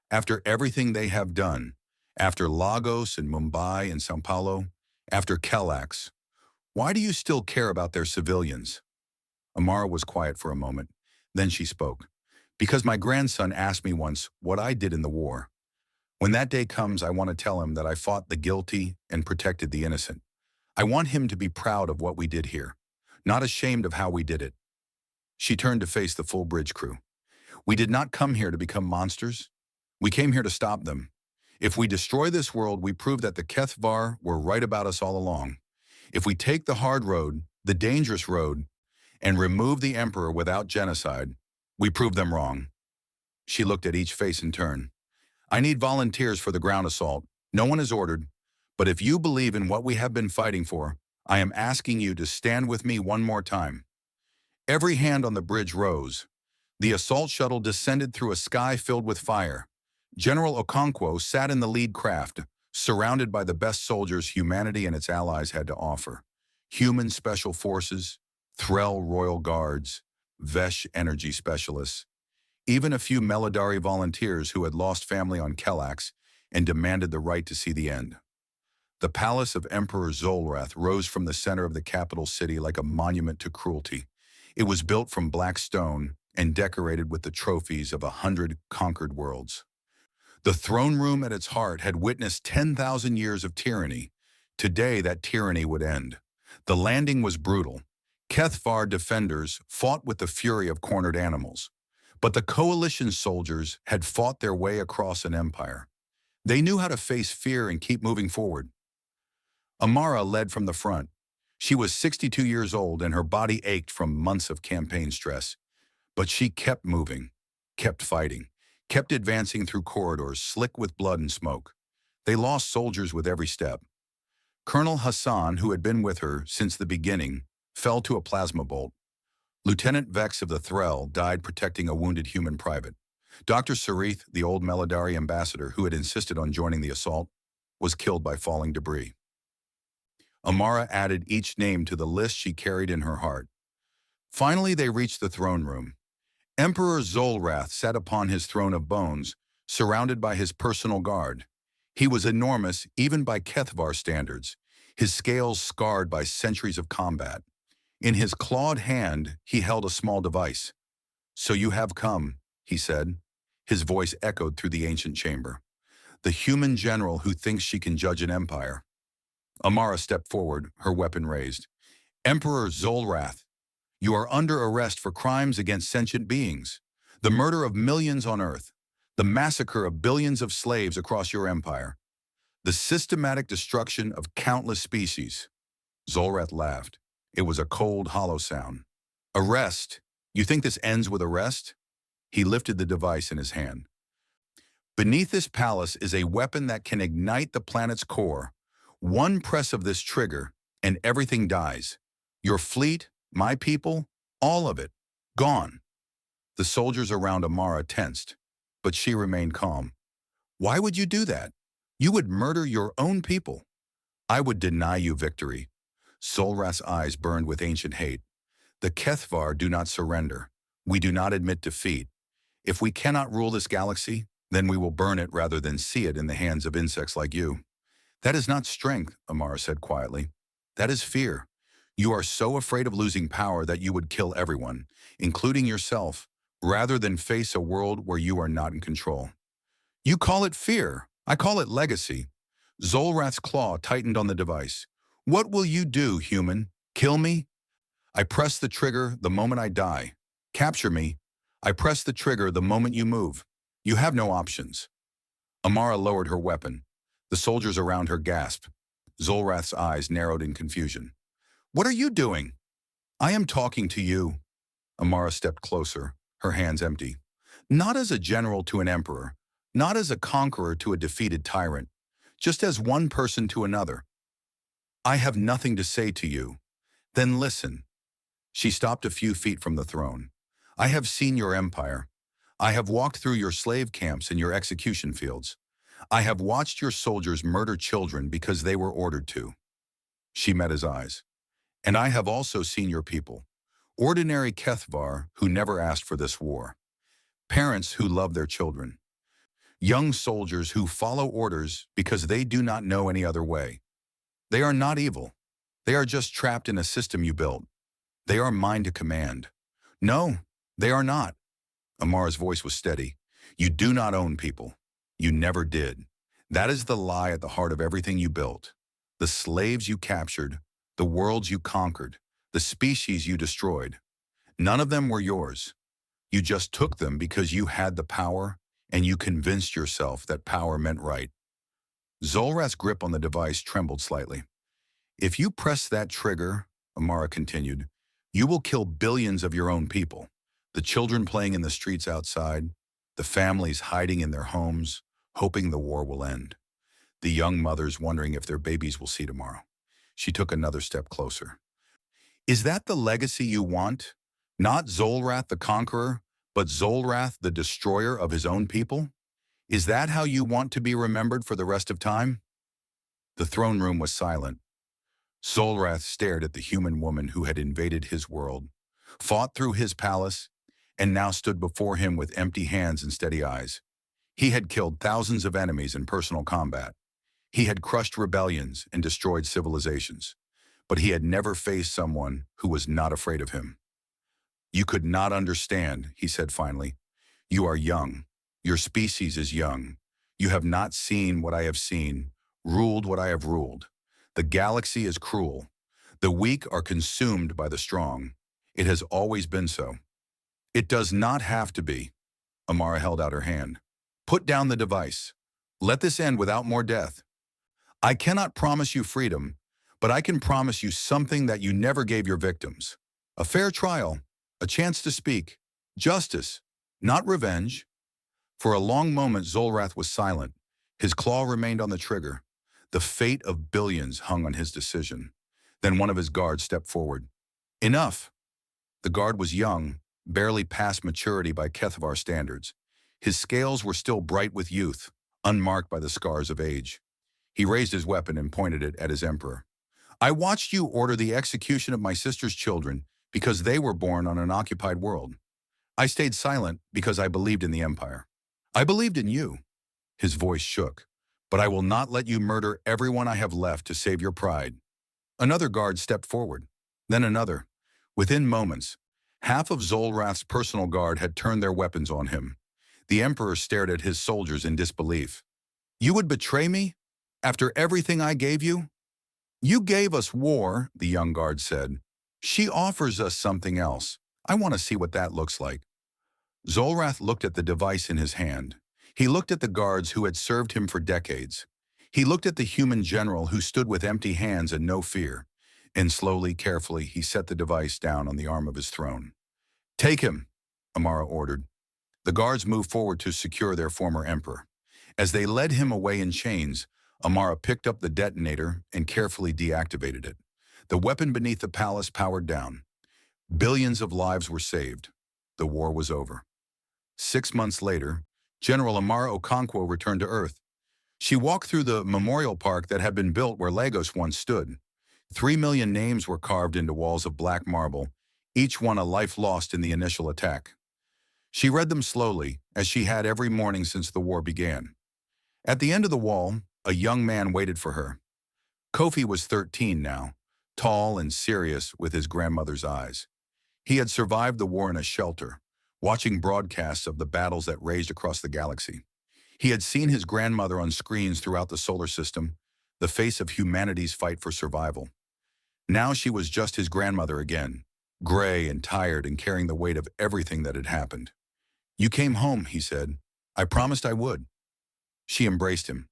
After everything they have done, after Lagos and Mumbai and Sao Paulo, after Kelax, why do you still care about their civilians? Amara was quiet for a moment. Then she spoke. Because my grandson asked me once what I did in the war. When that day comes, I want to tell him that I fought the guilty and protected the innocent. I want him to be proud of what we did here, not ashamed of how we did it. She turned to face the full bridge crew. We did not come here to become monsters. We came here to stop them. If we destroy this world, we prove that the Kethvar were right about us all along. If we take the hard road, the dangerous road, and remove the Emperor without genocide, We proved them wrong. She looked at each face in turn. I need volunteers for the ground assault. No one is ordered. But if you believe in what we have been fighting for, I am asking you to stand with me one more time. Every hand on the bridge rose. The assault shuttle descended through a sky filled with fire. General Okonkwo sat in the lead craft, surrounded by the best soldiers humanity and its allies had to offer. Human Special Forces, Threll Royal Guards, Vesh Energy Specialists, even a few Melodari volunteers who had lost family on Kelax and demanded the right to see the end. The palace of Emperor Zolrath rose from the center of the capital city like a monument to cruelty. It was built from black stone and decorated with the trophies of 100 conquered worlds. The throne room at its heart had witnessed 10,000 years of tyranny. Today, that tyranny would end. The landing was brutal. Kethvar defenders fought with the fury of cornered animals. But the coalition soldiers had fought their way across an empire. They knew how to face fear and keep moving forward. Amara led from the front. She was 62 years old and her body ached from months of campaign stress. But she kept moving, kept fighting, kept advancing through corridors slick with blood and smoke. They lost soldiers with every step. Colonel Hassan, who had been with her since the beginning, fell to a plasma bolt. Lieutenant Vex of the Threll died protecting a wounded human private. Dr. Sarith, the old Melodari ambassador who had insisted on joining the assault, was killed by falling debris. Amara added each name to the list she carried in her heart. Finally, they reached the throne room. Emperor Zolrath sat upon his throne of bones, surrounded by his personal guard. He was enormous, even by Kethvar standards, his scales scarred by centuries of combat. In his clawed hand, he held a small device. "So you have come," he said. His voice echoed through the ancient chamber. "The human general who thinks she can judge an empire." Amara stepped forward, her weapon raised. "Emperor Zolrath, you are under arrest for crimes against sentient beings, the murder of millions on Earth, the massacre of billions of slaves across your empire, the systematic destruction of countless species." Zolrath laughed. It was a cold, hollow sound. "Arrest? You think this ends with arrest?" He lifted the device in his hand. "Beneath this palace is a weapon that can ignite the planet's core. One press of this trigger, and everything dies. Your fleet, my people, all of it, gone." The soldiers around Amara tensed, but she remained calm. "Why would you do that? You would murder your own people." "I would deny you victory." Solrath's eyes burned with ancient hate. "The Kethvar do not surrender. We do not admit defeat. If we cannot rule this galaxy, then we will burn it rather than see it in the hands of insects like you." "That is not strength," Amara said quietly. "That is fear. You are so afraid of losing power that you would kill everyone, including yourself, rather than face a world where you are not in control." "You call it fear. I call it legacy." Zolrath's claw tightened on the device. "What will you do, human? Kill me? I press the trigger the moment I die. Capture me? I press the trigger the moment you move. You have no options." Amara lowered her weapon. The soldiers around her gasped. Zolrath's eyes narrowed in confusion. "What are you doing?" "I am talking to you." Amara stepped closer, her hands empty. "Not as a general to an emperor, not as a conqueror to a defeated tyrant, just as one person to another. I have nothing to say to you." "Then listen." She stopped a few feet from the throne. "I have seen your empire. I have walked through your slave camps and your execution fields. I have watched your soldiers murder children because they were ordered to." She met his eyes. "And I have also seen your people. Ordinary Kethvar who never asked for this war. Parents who love their children. Young soldiers who follow orders because they do not know any other way. They are not evil. They are just trapped in a system you built. They are mine to command." "No, they are not." Amara's voice was steady. "You do not own people. You never did. That is the lie at the heart of everything you built. The slaves you captured, the worlds you conquered, the species you destroyed. None of them were yours. You just took them because you had the power, and you convinced yourself that power meant right." Zolrath's grip on the device trembled slightly. "If you press that trigger," Amara continued, "you will kill billions of your own people. The children playing in the streets outside, the families hiding in their homes, hoping the war will end. The young mothers wondering if their babies will see tomorrow. She took another step closer. Is that the legacy you want? Not Zolrath the conqueror, but Zolrath the destroyer of his own people? Is that how you want to be remembered for the rest of time? The throne room was silent. Zolrath stared at the human woman who had invaded his world, fought through his palace, and now stood before him with empty hands and steady eyes. He had killed thousands of enemies in personal combat. He had crushed rebellions and destroyed civilizations, but he had never faced someone who was not afraid of him. You could not understand, he said finally. You are young. Your species is young. You have not seen what I have seen, ruled what I have ruled. The galaxy is cruel. The weak are consumed by the strong. It has always been so. It does not have to be. Amara held out her hand. Put down the device. Let this end without more death. I cannot promise you freedom, but I can promise you something that you never gave your victims. A fair trial, a chance to speak, justice, not revenge. For a long moment, Zolrath was silent. His claw remained on the trigger. The fate of billions hung on his decision. Then one of his guards stepped forward. Enough. The guard was young, barely past maturity by Kethvar standards. His scales were still bright with youth, unmarked by the scars of age. He raised his weapon and pointed it at his emperor. I watched you order the execution of my sister's children because they were born on an occupied world. I stayed silent because I believed in the Empire. I believed in you. His voice shook. But I will not let you murder everyone I have left to save your pride. Another guard stepped forward, then another. Within moments, half of Zolrath's personal guard had turned their weapons on him. The Emperor stared at his soldiers in disbelief. You would betray me? After everything I gave you? You gave us war, the young guard said. She offers us something else. I want to see what that looks like. Zolrath looked at the device in his hand. He looked at the guards who had served him for decades. He looked at the human general who stood with empty hands and no fear. And slowly, carefully, he set the device down on the arm of his throne. Take him, Amara ordered. The guards moved forward to secure their former emperor. As they led him away in chains, Amara picked up the detonator and carefully deactivated it. The weapon beneath the palace powered down. Billions of lives were saved. The war was over. 6 months later, General Amara Okonkwo returned to Earth. She walked through the memorial park that had been built where Lagos once stood. 3 million names were carved into walls of black marble, each one a life lost in the initial attack. She read them slowly, as she had every morning since the war began. At the end of the wall, a young man waited for her. Kofi was 13 now, tall and serious with his grandmother's eyes. He had survived the war in a shelter, watching broadcasts of the battles that raged across the galaxy. He had seen his grandmother on screens throughout the solar system, the face of humanity's fight for survival. Now she was just his grandmother again, gray and tired and carrying the weight of everything that had happened. You came home, he said. I promised I would. She embraced him,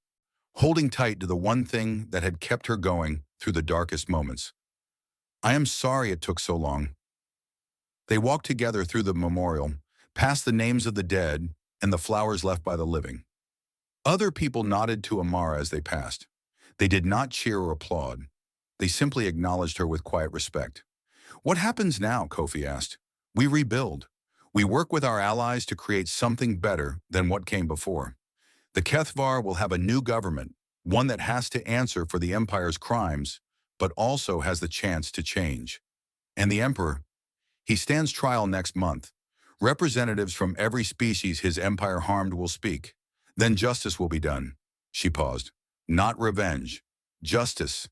holding tight to the one thing that had kept her going through the darkest moments. I am sorry it took so long. They walked together through the memorial, past the names of the dead and the flowers left by the living. Other people nodded to Amara as they passed. They did not cheer or applaud. They simply acknowledged her with quiet respect. What happens now? Kofi asked. We rebuild. We work with our allies to create something better than what came before. The Kethvar will have a new government, one that has to answer for the Empire's crimes, but also has the chance to change. And the Emperor? He stands trial next month. Representatives from every species his empire harmed will speak. Then justice will be done. She paused. Not revenge. Justice.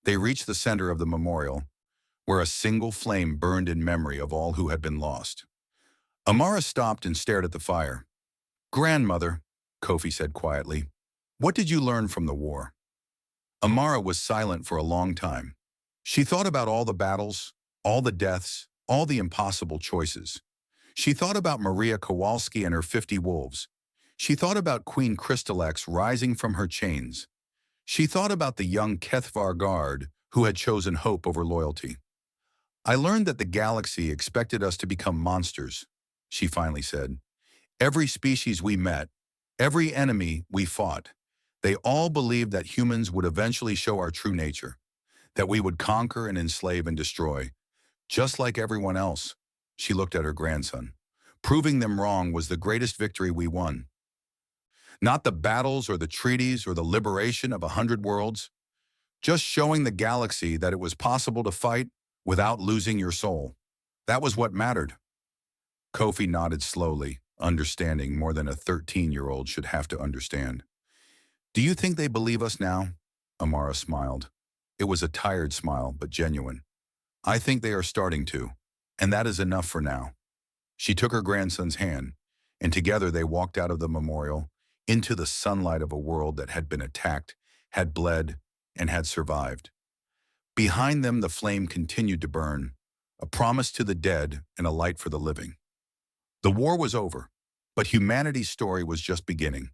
They reached the center of the memorial, where a single flame burned in memory of all who had been lost. Amara stopped and stared at the fire. Grandmother, Kofi said quietly, what did you learn from the war? Amara was silent for a long time. She thought about all the battles, all the deaths, all the impossible choices. She thought about Maria Kowalski and her 50 wolves. She thought about Queen Crystalex rising from her chains. She thought about the young Kethvar guard who had chosen hope over loyalty. I learned that the galaxy expected us to become monsters, she finally said. Every species we met, every enemy we fought, they all believed that humans would eventually show our true nature, that we would conquer and enslave and destroy, just like everyone else. She looked at her grandson. Proving them wrong was the greatest victory we won. Not the battles or the treaties or the liberation of 100 worlds, just showing the galaxy that it was possible to fight without losing your soul. That was what mattered. Kofi nodded slowly, understanding more than a 13-year-old should have to understand. Do you think they believe us now? Amara smiled. It was a tired smile, but genuine. I think they are starting to, and that is enough for now. She took her grandson's hand, and together they walked out of the memorial into the sunlight of a world that had been attacked, had bled, and had survived. Behind them, the flame continued to burn, a promise to the dead and a light for the living. The war was over, but humanity's story was just beginning.